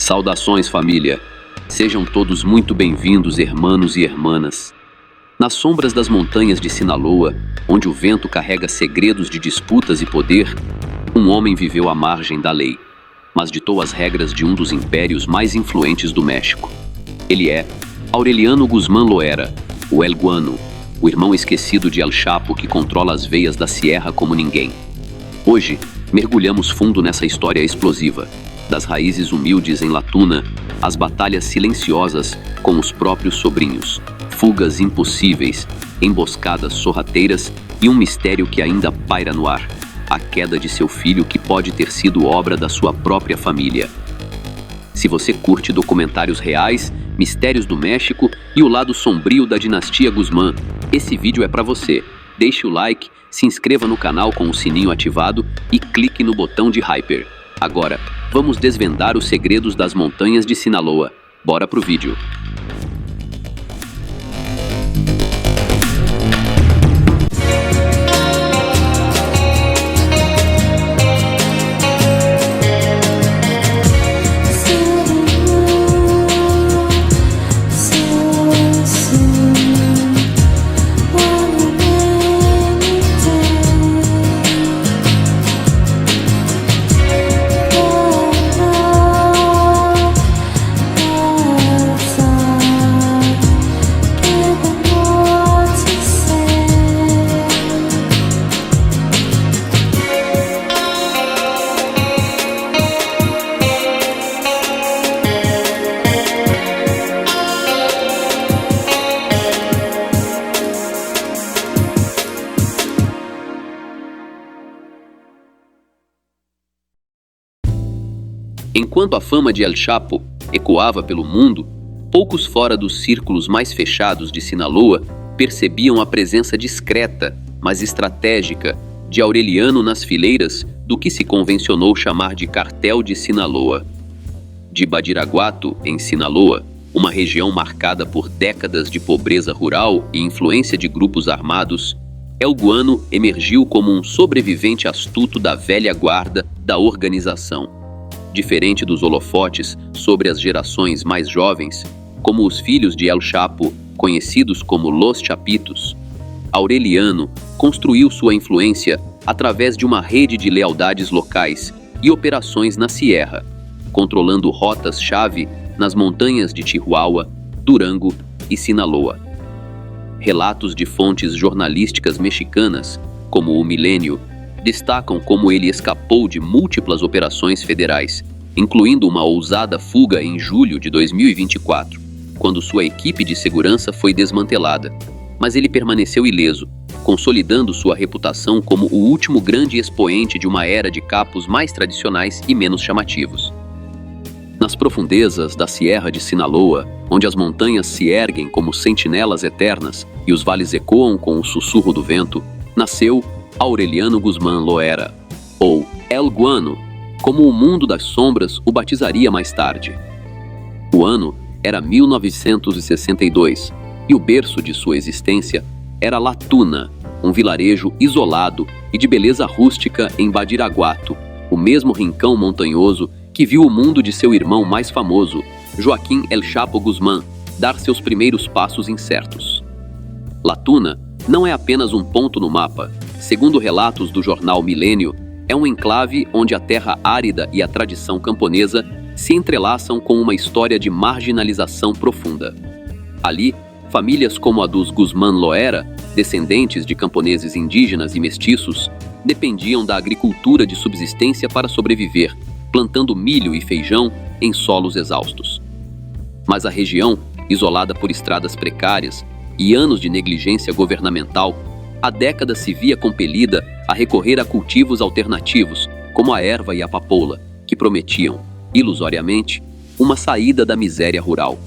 Saudações, família! Sejam todos muito bem-vindos, hermanos e hermanas. Nas sombras das montanhas de Sinaloa, onde o vento carrega segredos de disputas e poder, um homem viveu à margem da lei, mas ditou as regras de um dos impérios mais influentes do México. Ele é Aureliano Guzmán Loera, o El Guano, o irmão esquecido de El Chapo que controla as veias da Sierra como ninguém. Hoje, mergulhamos fundo nessa história explosiva, das raízes humildes em La Tuna, às batalhas silenciosas com os próprios sobrinhos, fugas impossíveis, emboscadas sorrateiras e um mistério que ainda paira no ar, a queda de seu filho que pode ter sido obra da sua própria família. Se você curte documentários reais, mistérios do México e o lado sombrio da dinastia Guzmán, esse vídeo é para você. Deixe o like, se inscreva no canal com o sininho ativado e clique no botão de hyper. Agora, vamos desvendar os segredos das montanhas de Sinaloa. Bora pro vídeo. Enquanto a fama de El Chapo ecoava pelo mundo, poucos fora dos círculos mais fechados de Sinaloa percebiam a presença discreta, mas estratégica, de Aureliano nas fileiras do que se convencionou chamar de Cartel de Sinaloa. De Badiraguato, em Sinaloa, uma região marcada por décadas de pobreza rural e influência de grupos armados, El Guano emergiu como um sobrevivente astuto da velha guarda da organização. Diferente dos holofotes sobre as gerações mais jovens, como os filhos de El Chapo, conhecidos como Los Chapitos, Aureliano construiu sua influência através de uma rede de lealdades locais e operações na Sierra, controlando rotas-chave nas montanhas de Chihuahua, Durango e Sinaloa. Relatos de fontes jornalísticas mexicanas, como o Milênio, destacam como ele escapou de múltiplas operações federais, incluindo uma ousada fuga em julho de 2024, quando sua equipe de segurança foi desmantelada, mas ele permaneceu ileso, consolidando sua reputação como o último grande expoente de uma era de capos mais tradicionais e menos chamativos. Nas profundezas da Sierra de Sinaloa, onde as montanhas se erguem como sentinelas eternas e os vales ecoam com o sussurro do vento, nasceu Aureliano Guzmán Loera, ou El Guano, como o mundo das sombras o batizaria mais tarde. O ano era 1962 e o berço de sua existência era La Tuna, um vilarejo isolado e de beleza rústica em Badiraguato, o mesmo rincão montanhoso que viu o mundo de seu irmão mais famoso, Joaquim El Chapo Guzmán, dar seus primeiros passos incertos. La Tuna não é apenas um ponto no mapa. Segundo relatos do jornal Milênio, é um enclave onde a terra árida e a tradição camponesa se entrelaçam com uma história de marginalização profunda. Ali, famílias como a dos Guzmán Loera, descendentes de camponeses indígenas e mestiços, dependiam da agricultura de subsistência para sobreviver, plantando milho e feijão em solos exaustos. Mas a região, isolada por estradas precárias e anos de negligência governamental, há décadas se via compelida a recorrer a cultivos alternativos, como a erva e a papoula, que prometiam, ilusoriamente, uma saída da miséria rural.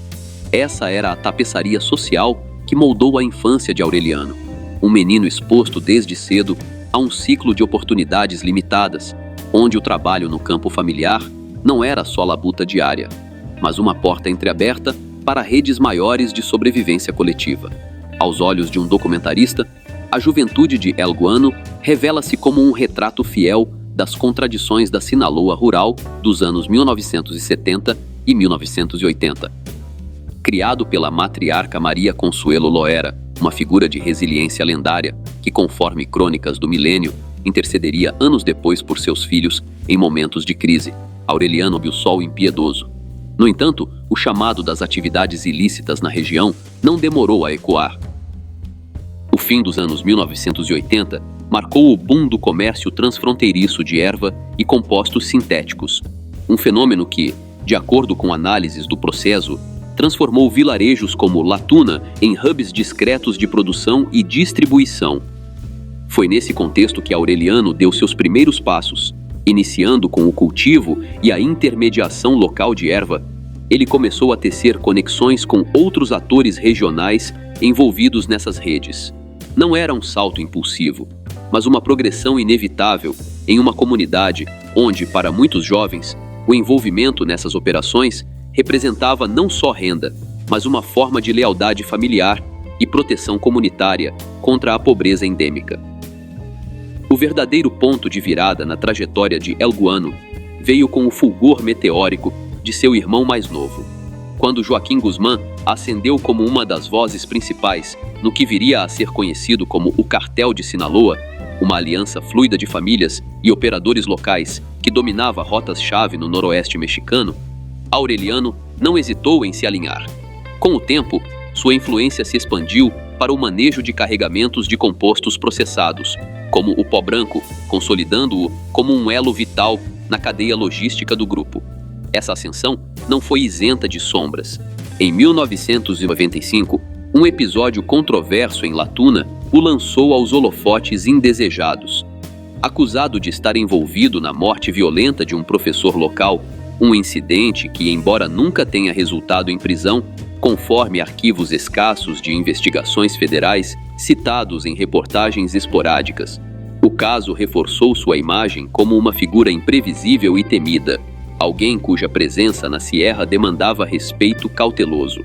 Essa era a tapeçaria social que moldou a infância de Aureliano, um menino exposto desde cedo a um ciclo de oportunidades limitadas, onde o trabalho no campo familiar não era só labuta diária, mas uma porta entreaberta para redes maiores de sobrevivência coletiva. Aos olhos de um documentarista, a juventude de El Guano revela-se como um retrato fiel das contradições da Sinaloa rural dos anos 1970 e 1980. Criado pela matriarca Maria Consuelo Loera, uma figura de resiliência lendária que, conforme crônicas do milênio, intercederia anos depois por seus filhos em momentos de crise, Aureliano viu o sol impiedoso. No entanto, o chamado das atividades ilícitas na região não demorou a ecoar. O fim dos anos 1980 marcou o boom do comércio transfronteiriço de erva e compostos sintéticos, um fenômeno que, de acordo com análises do processo, transformou vilarejos como Latuna em hubs discretos de produção e distribuição. Foi nesse contexto que Aureliano deu seus primeiros passos. Iniciando com o cultivo e a intermediação local de erva, ele começou a tecer conexões com outros atores regionais envolvidos nessas redes. Não era um salto impulsivo, mas uma progressão inevitável em uma comunidade onde, para muitos jovens, o envolvimento nessas operações representava não só renda, mas uma forma de lealdade familiar e proteção comunitária contra a pobreza endêmica. O verdadeiro ponto de virada na trajetória de El Guano veio com o fulgor meteórico de seu irmão mais novo, quando Joaquim Guzmán ascendeu como uma das vozes principais no que viria a ser conhecido como o Cartel de Sinaloa, uma aliança fluida de famílias e operadores locais que dominava rotas-chave no noroeste mexicano. Aureliano não hesitou em se alinhar. Com o tempo, sua influência se expandiu para o manejo de carregamentos de compostos processados, como o pó branco, consolidando-o como um elo vital na cadeia logística do grupo. Essa ascensão não foi isenta de sombras. Em 1995, um episódio controverso em Latuna o lançou aos holofotes indesejados. Acusado de estar envolvido na morte violenta de um professor local, um incidente que, embora nunca tenha resultado em prisão, conforme arquivos escassos de investigações federais citados em reportagens esporádicas, o caso reforçou sua imagem como uma figura imprevisível e temida, alguém cuja presença na Sierra demandava respeito cauteloso.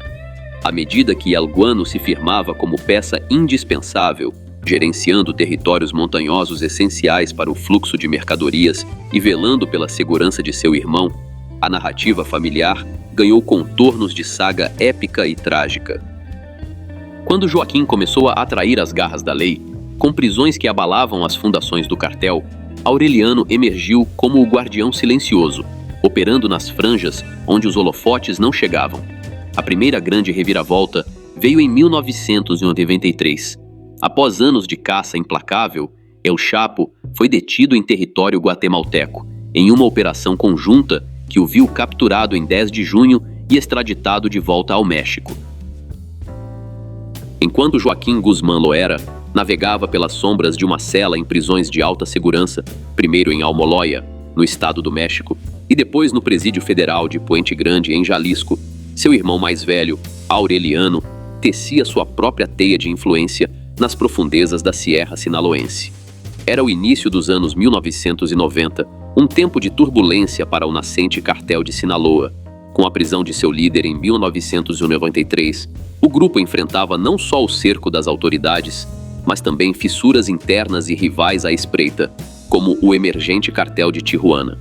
À medida que El Guano se firmava como peça indispensável, gerenciando territórios montanhosos essenciais para o fluxo de mercadorias e velando pela segurança de seu irmão, a narrativa familiar ganhou contornos de saga épica e trágica. Quando Joaquim começou a atrair as garras da lei, com prisões que abalavam as fundações do cartel, Aureliano emergiu como o guardião silencioso, operando nas franjas onde os holofotes não chegavam. A primeira grande reviravolta veio em 1993. Após anos de caça implacável, El Chapo foi detido em território guatemalteco, em uma operação conjunta que o viu capturado em 10 de junho e extraditado de volta ao México. Enquanto Joaquim Guzmán Loera navegava pelas sombras de uma cela em prisões de alta segurança, primeiro em Almoloya, no estado do México, e depois no Presídio Federal de Puente Grande, em Jalisco, seu irmão mais velho, Aureliano, tecia sua própria teia de influência nas profundezas da Sierra Sinaloense. Era o início dos anos 1990, um tempo de turbulência para o nascente cartel de Sinaloa. Com a prisão de seu líder em 1993, o grupo enfrentava não só o cerco das autoridades, mas também fissuras internas e rivais à espreita, como o emergente cartel de Tijuana.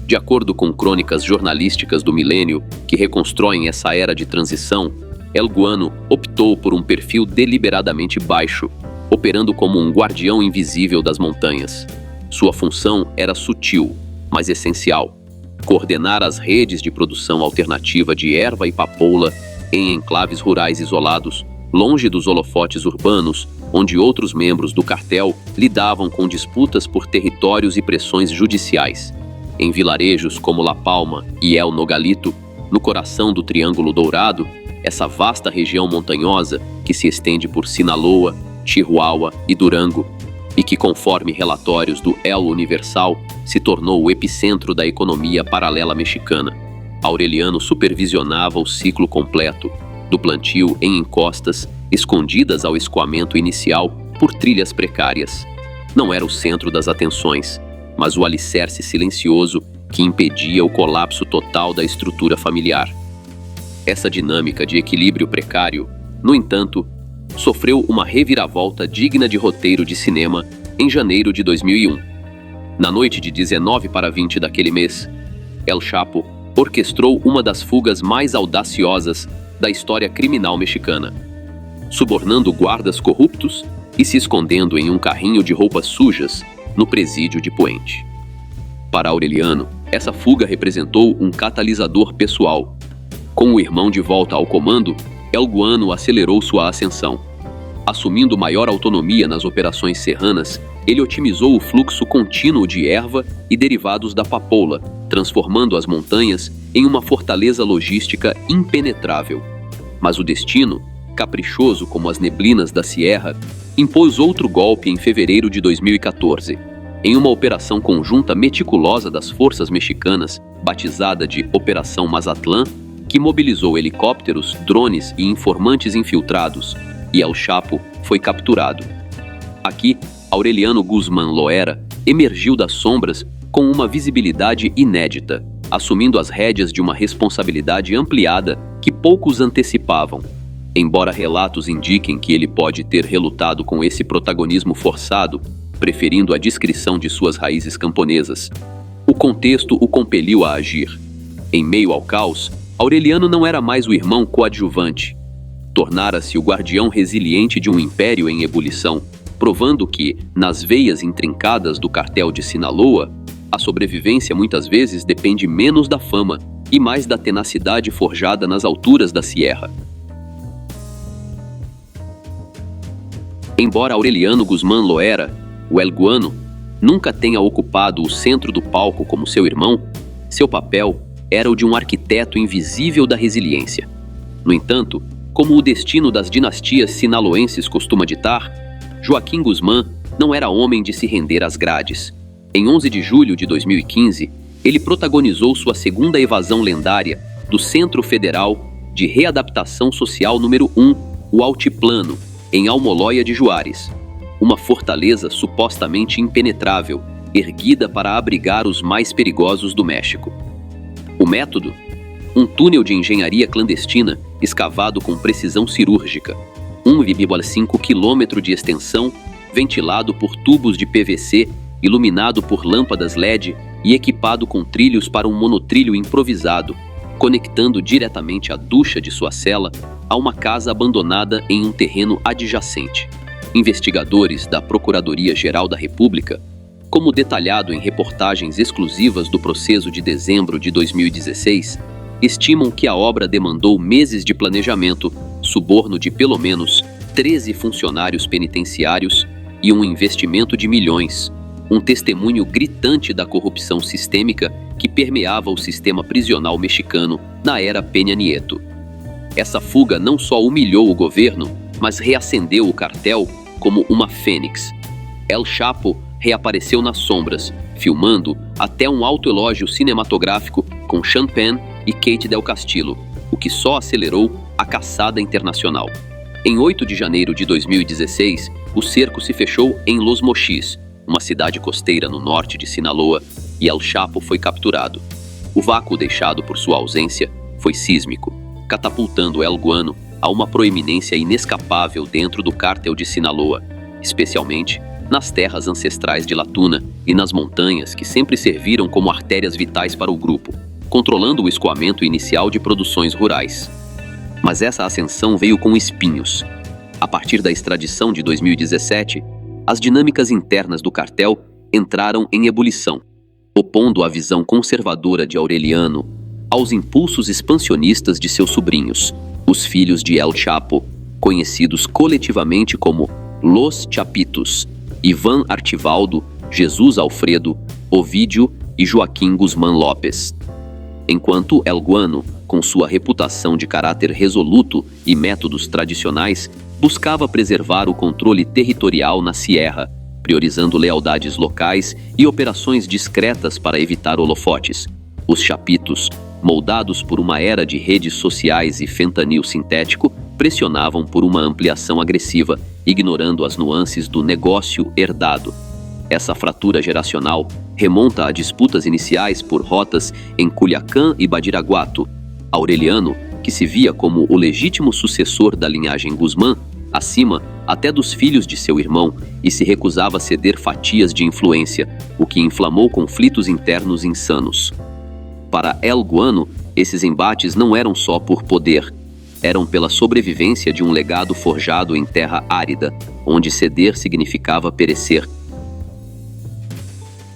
De acordo com crônicas jornalísticas do milênio que reconstroem essa era de transição, El Guano optou por um perfil deliberadamente baixo, operando como um guardião invisível das montanhas. Sua função era sutil, mas essencial: coordenar as redes de produção alternativa de erva e papoula em enclaves rurais isolados, longe dos holofotes urbanos, onde outros membros do cartel lidavam com disputas por territórios e pressões judiciais. Em vilarejos como La Palma e El Nogalito, no coração do Triângulo Dourado, essa vasta região montanhosa que se estende por Sinaloa, Chihuahua e Durango, e que, conforme relatórios do El Universal, se tornou o epicentro da economia paralela mexicana. Aureliano supervisionava o ciclo completo, do plantio em encostas, escondidas ao escoamento inicial por trilhas precárias. Não era o centro das atenções, mas o alicerce silencioso que impedia o colapso total da estrutura familiar. Essa dinâmica de equilíbrio precário, no entanto, sofreu uma reviravolta digna de roteiro de cinema em janeiro de 2001. Na noite de 19 para 20 daquele mês, El Chapo orquestrou uma das fugas mais audaciosas da história criminal mexicana, subornando guardas corruptos e se escondendo em um carrinho de roupas sujas no presídio de Puente. Para Aureliano, essa fuga representou um catalisador pessoal. Com o irmão de volta ao comando, El Guano acelerou sua ascensão. Assumindo maior autonomia nas operações serranas, ele otimizou o fluxo contínuo de erva e derivados da papoula, transformando as montanhas em uma fortaleza logística impenetrável. Mas o destino, caprichoso como as neblinas da Sierra, impôs outro golpe em fevereiro de 2014. Em uma operação conjunta meticulosa das forças mexicanas, batizada de Operação Mazatlán, que mobilizou helicópteros, drones e informantes infiltrados, e El Chapo foi capturado. Aqui, Aureliano Guzmán Loera emergiu das sombras com uma visibilidade inédita, assumindo as rédeas de uma responsabilidade ampliada que poucos antecipavam. Embora relatos indiquem que ele pode ter relutado com esse protagonismo forçado, preferindo a discrição de suas raízes camponesas, o contexto o compeliu a agir. Em meio ao caos, Aureliano não era mais o irmão coadjuvante. Tornara-se o guardião resiliente de um império em ebulição, provando que, nas veias intrincadas do cartel de Sinaloa, a sobrevivência muitas vezes depende menos da fama e mais da tenacidade forjada nas alturas da Sierra. Embora Aureliano Guzmán Loera, o El Guano, nunca tenha ocupado o centro do palco como seu irmão, seu papel era o de um arquiteto invisível da resiliência. No entanto, como o destino das dinastias sinaloenses costuma ditar, Joaquim Guzmán não era homem de se render às grades. Em 11 de julho de 2015, ele protagonizou sua segunda evasão lendária do Centro Federal de Readaptação Social número 1, o Altiplano, em Almoloya de Juárez, uma fortaleza supostamente impenetrável, erguida para abrigar os mais perigosos do México. O método? Um túnel de engenharia clandestina escavado com precisão cirúrgica, 1,5 km de extensão, ventilado por tubos de PVC, iluminado por lâmpadas LED e equipado com trilhos para um monotrilho improvisado, conectando diretamente a ducha de sua cela a uma casa abandonada em um terreno adjacente. Investigadores da Procuradoria-Geral da República, como detalhado em reportagens exclusivas do Processo de dezembro de 2016, estimam que a obra demandou meses de planejamento, suborno de pelo menos 13 funcionários penitenciários e um investimento de milhões, um testemunho gritante da corrupção sistêmica que permeava o sistema prisional mexicano na era Peña Nieto. Essa fuga não só humilhou o governo, mas reacendeu o cartel como uma fênix. El Chapo reapareceu nas sombras, filmando até um autoelógio cinematográfico com Sean Penn e Kate Del Castillo, o que só acelerou a caçada internacional. Em 8 de janeiro de 2016, o cerco se fechou em Los Mochis, uma cidade costeira no norte de Sinaloa, e El Chapo foi capturado. O vácuo deixado por sua ausência foi sísmico, catapultando El Guano a uma proeminência inescapável dentro do cártel de Sinaloa, especialmente nas terras ancestrais de La Tuna e nas montanhas que sempre serviram como artérias vitais para o grupo, controlando o escoamento inicial de produções rurais. Mas essa ascensão veio com espinhos. A partir da extradição de 2017, as dinâmicas internas do cartel entraram em ebulição, opondo a visão conservadora de Aureliano aos impulsos expansionistas de seus sobrinhos, os filhos de El Chapo, conhecidos coletivamente como Los Chapitos, Iván Archivaldo, Jesus Alfredo, Ovídio e Joaquim Guzmán López. Enquanto El Guano, com sua reputação de caráter resoluto e métodos tradicionais, buscava preservar o controle territorial na Sierra, priorizando lealdades locais e operações discretas para evitar holofotes. Os Chapitos, moldados por uma era de redes sociais e fentanil sintético, pressionavam por uma ampliação agressiva, ignorando as nuances do negócio herdado. Essa fratura geracional remonta a disputas iniciais por rotas em Culiacán e Badiraguato. Aureliano, que se via como o legítimo sucessor da linhagem Guzmán, acima até dos filhos de seu irmão, e se recusava a ceder fatias de influência, o que inflamou conflitos internos insanos. Para El Guano, esses embates não eram só por poder, eram pela sobrevivência de um legado forjado em terra árida, onde ceder significava perecer.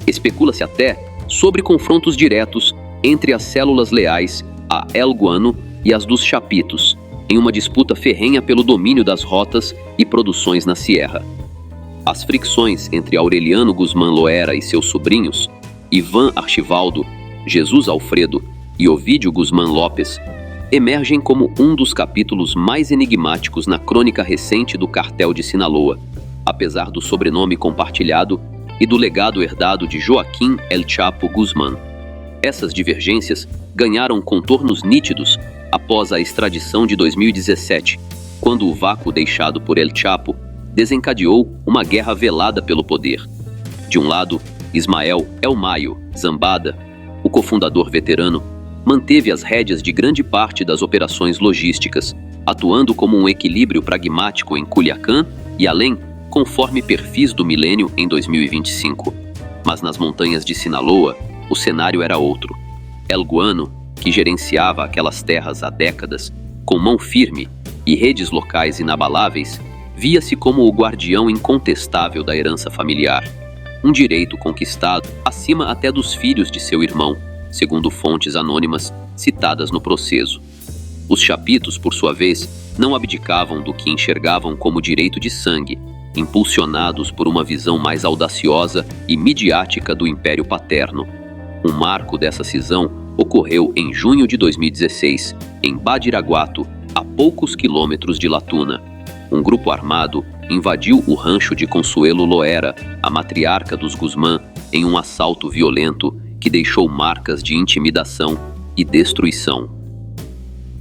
Especula-se até sobre confrontos diretos entre as células leais a El Guano e as dos Chapitos, em uma disputa ferrenha pelo domínio das rotas e produções na Sierra. As fricções entre Aureliano Guzmán Loera e seus sobrinhos, Iván Archivaldo, Jesus Alfredo e Ovídio Guzmán Lopes, emergem como um dos capítulos mais enigmáticos na crônica recente do cartel de Sinaloa, apesar do sobrenome compartilhado e do legado herdado de Joaquim El Chapo Guzmán. Essas divergências ganharam contornos nítidos após a extradição de 2017, quando o vácuo deixado por El Chapo desencadeou uma guerra velada pelo poder. De um lado, Ismael El Mayo Zambada, o cofundador veterano, manteve as rédeas de grande parte das operações logísticas, atuando como um equilíbrio pragmático em Culiacán e além, conforme perfis do milênio em 2025. Mas nas montanhas de Sinaloa, o cenário era outro. El Guano, que gerenciava aquelas terras há décadas, com mão firme e redes locais inabaláveis, via-se como o guardião incontestável da herança familiar, um direito conquistado acima até dos filhos de seu irmão, segundo fontes anônimas citadas no processo. Os Chapitos, por sua vez, não abdicavam do que enxergavam como direito de sangue, impulsionados por uma visão mais audaciosa e midiática do império paterno. Um marco dessa cisão ocorreu em junho de 2016, em Badiraguato, a poucos quilômetros de Latuna. Um grupo armado invadiu o rancho de Consuelo Loera, a matriarca dos Guzmán, em um assalto violento que deixou marcas de intimidação e destruição.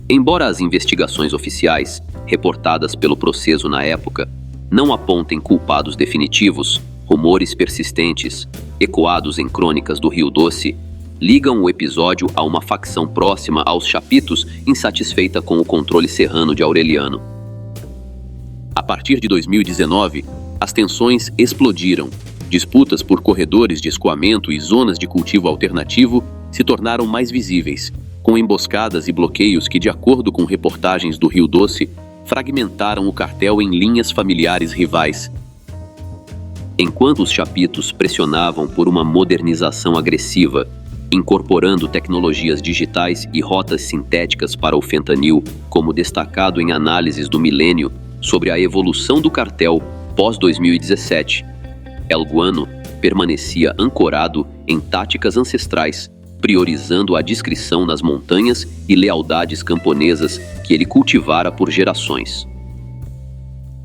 Embora as investigações oficiais, reportadas pelo processo na época, não apontem culpados definitivos, rumores persistentes, ecoados em crônicas do Rio Doce, ligam o episódio a uma facção próxima aos Chapitos insatisfeita com o controle serrano de Aureliano. A partir de 2019, as tensões explodiram. Disputas por corredores de escoamento e zonas de cultivo alternativo se tornaram mais visíveis, com emboscadas e bloqueios que, de acordo com reportagens do Rio Doce, fragmentaram o cartel em linhas familiares rivais. Enquanto os Chapitos pressionavam por uma modernização agressiva, incorporando tecnologias digitais e rotas sintéticas para o fentanil, como destacado em análises do Milênio sobre a evolução do cartel pós-2017, El Guano permanecia ancorado em táticas ancestrais, priorizando a discrição nas montanhas e lealdades camponesas que ele cultivara por gerações.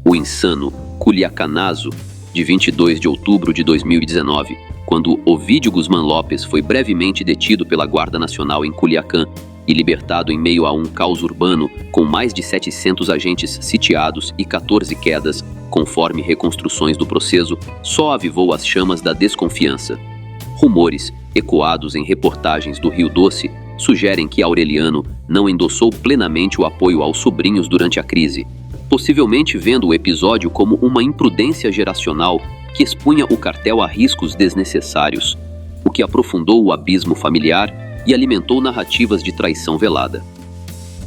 O insano Culiacanazo, de 22 de outubro de 2019, quando Ovídio Guzmán Lopes foi brevemente detido pela Guarda Nacional em Culiacán e libertado em meio a um caos urbano com mais de 700 agentes sitiados e 14 quedas, conforme reconstruções do processo, só avivou as chamas da desconfiança. Rumores, ecoados em reportagens do Rio Doce, sugerem que Aureliano não endossou plenamente o apoio aos sobrinhos durante a crise, possivelmente vendo o episódio como uma imprudência geracional que expunha o cartel a riscos desnecessários, o que aprofundou o abismo familiar e alimentou narrativas de traição velada.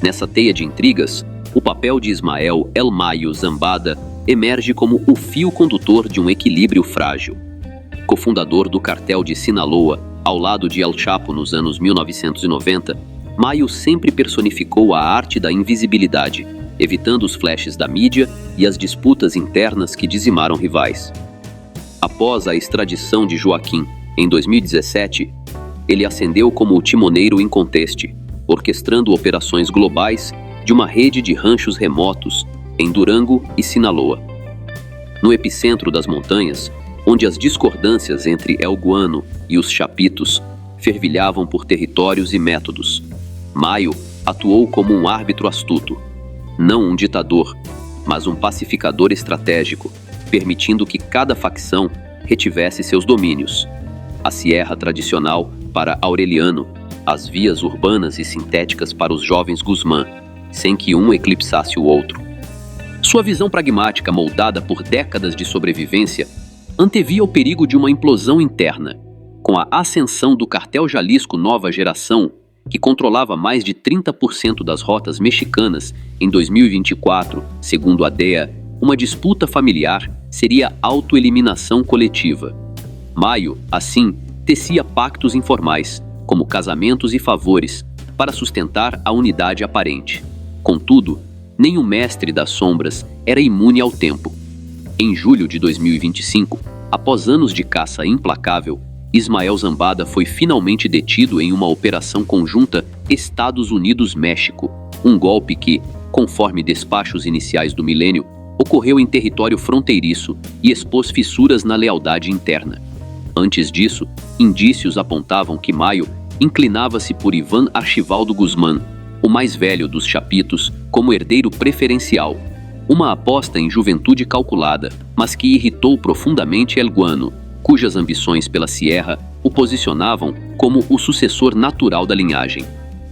Nessa teia de intrigas, o papel de Ismael El Mayo Zambada emerge como o fio condutor de um equilíbrio frágil. Cofundador do cartel de Sinaloa, ao lado de El Chapo nos anos 1990, Mayo sempre personificou a arte da invisibilidade, evitando os flashes da mídia e as disputas internas que dizimaram rivais. Após a extradição de Joaquim, em 2017, ele ascendeu como o timoneiro inconteste, orquestrando operações globais de uma rede de ranchos remotos em Durango e Sinaloa. No epicentro das montanhas, onde as discordâncias entre El Guano e os Chapitos fervilhavam por territórios e métodos, Mayo atuou como um árbitro astuto, não um ditador, mas um pacificador estratégico, permitindo que cada facção retivesse seus domínios. A Sierra tradicional para Aureliano, as vias urbanas e sintéticas para os jovens Guzmán, sem que um eclipsasse o outro. Sua visão pragmática, moldada por décadas de sobrevivência, antevia o perigo de uma implosão interna. Com a ascensão do cartel Jalisco Nova Geração que controlava mais de 30% das rotas mexicanas em 2024, segundo a DEA, uma disputa familiar seria autoeliminação coletiva. Mayo, assim, tecia pactos informais, como casamentos e favores, para sustentar a unidade aparente. Contudo, nem o mestre das sombras era imune ao tempo. Em julho de 2025, após anos de caça implacável, Ismael Zambada foi finalmente detido em uma operação conjunta Estados Unidos-México, um golpe que, conforme despachos iniciais do milênio, ocorreu em território fronteiriço e expôs fissuras na lealdade interna. Antes disso, indícios apontavam que Mayo inclinava-se por Iván Archivaldo Guzmán, o mais velho dos Chapitos, como herdeiro preferencial, uma aposta em juventude calculada, mas que irritou profundamente El Guano, cujas ambições pela Sierra o posicionavam como o sucessor natural da linhagem.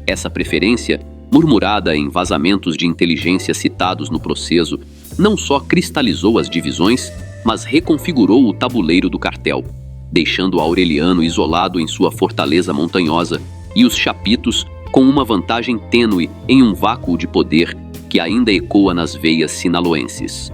Essa preferência, murmurada em vazamentos de inteligência citados no processo, não só cristalizou as divisões, mas reconfigurou o tabuleiro do cartel, deixando Aureliano isolado em sua fortaleza montanhosa e os Chapitos com uma vantagem tênue em um vácuo de poder que ainda ecoa nas veias sinaloenses.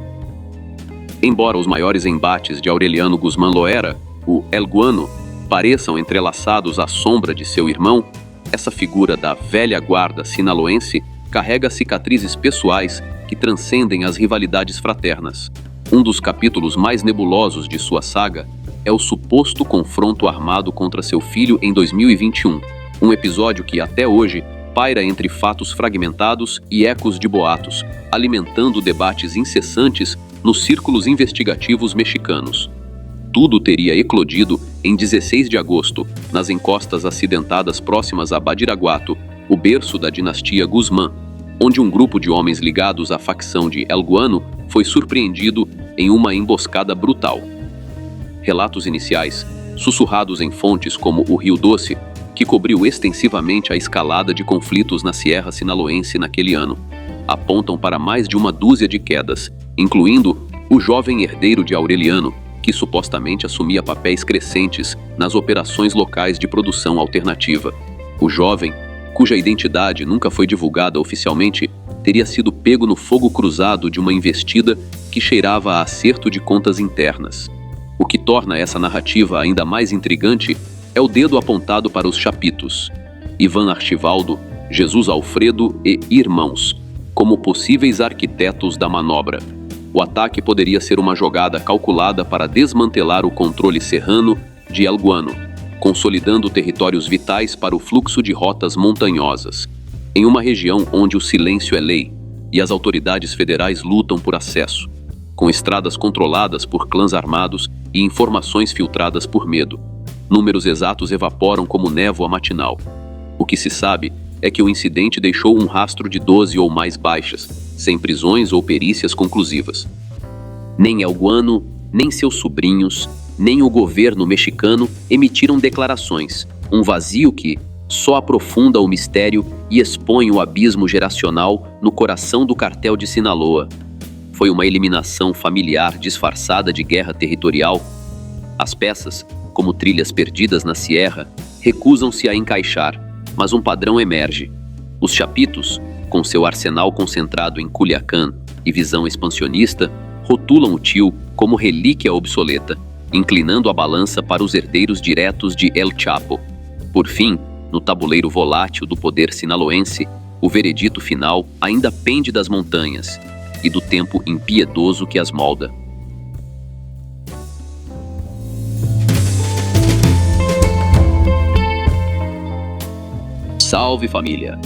Embora os maiores embates de Aureliano Guzmán Loera, o El Guano, pareçam entrelaçados à sombra de seu irmão, essa figura da velha guarda sinaloense carrega cicatrizes pessoais que transcendem as rivalidades fraternas. Um dos capítulos mais nebulosos de sua saga é o suposto confronto armado contra seu filho em 2021, um episódio que até hoje paira entre fatos fragmentados e ecos de boatos, alimentando debates incessantes nos círculos investigativos mexicanos. Tudo teria eclodido em 16 de agosto, nas encostas acidentadas próximas a Badiraguato, o berço da dinastia Guzmán, onde um grupo de homens ligados à facção de El Guano foi surpreendido em uma emboscada brutal. Relatos iniciais, sussurrados em fontes como o Rio Doce, que cobriu extensivamente a escalada de conflitos na Sierra Sinaloense naquele ano, apontam para mais de uma dúzia de quedas, incluindo o jovem herdeiro de Aureliano, que supostamente assumia papéis crescentes nas operações locais de produção alternativa. O jovem, cuja identidade nunca foi divulgada oficialmente, teria sido pego no fogo cruzado de uma investida que cheirava a acerto de contas internas. O que torna essa narrativa ainda mais intrigante é o dedo apontado para os Chapitos, Iván Archivaldo, Jesus Alfredo e irmãos, como possíveis arquitetos da manobra. O ataque poderia ser uma jogada calculada para desmantelar o controle serrano de El Guano, consolidando territórios vitais para o fluxo de rotas montanhosas, em uma região onde o silêncio é lei e as autoridades federais lutam por acesso, com estradas controladas por clãs armados e informações filtradas por medo. Números exatos evaporam como névoa matinal. O que se sabe é que o incidente deixou um rastro de 12 ou mais baixas, sem prisões ou perícias conclusivas. Nem El Guano, nem seus sobrinhos, nem o governo mexicano emitiram declarações, um vazio que só aprofunda o mistério e expõe o abismo geracional no coração do cartel de Sinaloa. Foi uma eliminação familiar disfarçada de guerra territorial. As peças, como trilhas perdidas na Sierra, recusam-se a encaixar, mas um padrão emerge. Os Chapitos, com seu arsenal concentrado em Culiacán e visão expansionista, rotulam o tio como relíquia obsoleta, inclinando a balança para os herdeiros diretos de El Chapo. Por fim, no tabuleiro volátil do poder sinaloense, o veredito final ainda pende das montanhas e do tempo impiedoso que as molda. Salve, família!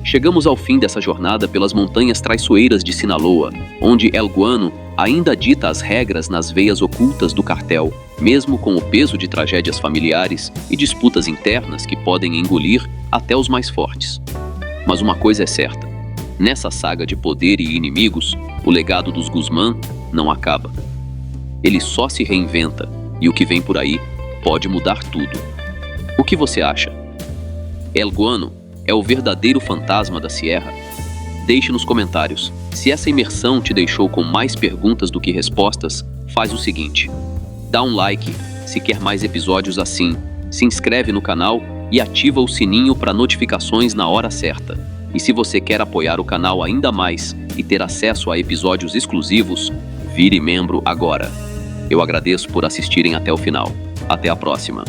Chegamos ao fim dessa jornada pelas montanhas traiçoeiras de Sinaloa, onde El Guano ainda dita as regras nas veias ocultas do cartel, mesmo com o peso de tragédias familiares e disputas internas que podem engolir até os mais fortes. Mas uma coisa é certa: nessa saga de poder e inimigos, o legado dos Guzmán não acaba. Ele só se reinventa, e o que vem por aí pode mudar tudo. O que você acha? El Guano é o verdadeiro fantasma da Sierra? Deixe nos comentários. Se essa imersão te deixou com mais perguntas do que respostas, faz o seguinte: dá um like se quer mais episódios assim, se inscreve no canal e ativa o sininho para notificações na hora certa. E se você quer apoiar o canal ainda mais e ter acesso a episódios exclusivos, vire membro agora. Eu agradeço por assistirem até o final. Até a próxima.